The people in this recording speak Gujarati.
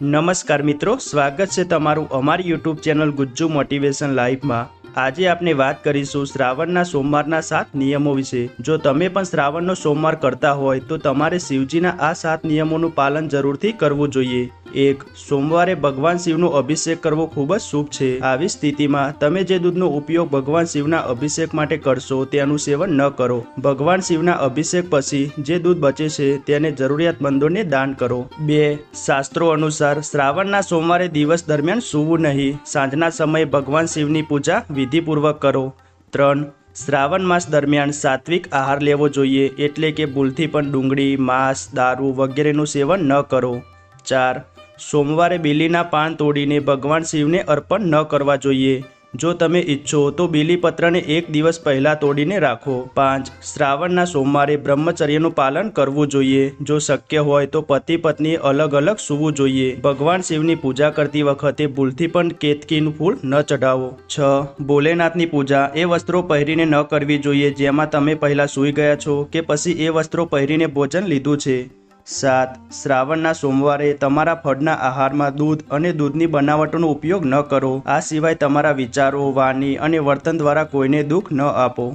નમસ્કાર મિત્રો, સ્વાગત છે તમારું અમારી યુટ્યુબ ચેનલ ગુજ્જુ મોટિવેશન લાઈફમાં। આજે આપણે વાત કરીશું શ્રાવણના સોમવારના 7 નિયમો વિશે। જો તમે પણ શ્રાવણનો સોમવાર કરતા હોય તો તમારે શિવજીના આ 7 નિયમોનું પાલન જરૂરથી કરવું જોઈએ। 1. સોમવારે ભગવાન શિવનો અભિષેક કરવો ખૂબ જ શુભ છે। આવી સ્થિતિમાં તમે જે દૂધનો ઉપયોગ ભગવાન શિવના અભિષેક માટે કરશો તેનું સેવન ન કરો। ભગવાન શિવના અભિષેક પછી જે દૂધ બચે છે તેને જરૂરિયાતમંદોને દાન કરો। 2. શાસ્ત્રો અનુસાર શ્રાવણના સોમવારે દિવસ દરમિયાન સૂવું નહીં। સાંજના સમયે ભગવાન શિવની પૂજા વિધિપૂર્વક કરો। 3. શ્રાવણ માસ દરમિયાન સાત્વિક આહાર લેવો જોઈએ, એટલે કે ભૂલથી પણ ડુંગળી, માંસ, દારૂ વગેરેનું સેવન ન કરો। 4. સોમવારે બીલીના પાન તોડીને ભગવાન શિવને અર્પણ ન કરવા જોઈએ। જો તમે ઈચ્છો તો બીલીપત્રને 1 દિવસ પહેલાં તોડીને રાખો। 5. શ્રાવણના સોમવારે બ્રહ્મચર્યનું પાલન કરવું જોઈએ। જો શક્ય હોય તો પતિ પત્નીએ અલગ અલગ સૂવું જોઈએ। ભગવાન શિવની પૂજા કરતી વખતે ભૂલથી પણ કેતકીનું ફૂલ ન ચઢાવો। 6. ભોલેનાથની પૂજા એ વસ્ત્રો પહેરીને ન કરવી જોઈએ જેમાં તમે પહેલાં સૂઈ ગયા છો કે પછી એ વસ્ત્રો પહેરીને ભોજન લીધું છે। 7. શ્રાવણના સોમવારે તમારા ફળના આહારમાં દૂધ અને દૂધની બનાવટોનો ઉપયોગ ન કરો। આ સિવાય તમારા વિચારો, વાણી અને વર્તન દ્વારા કોઈને દુઃખ ન આપો।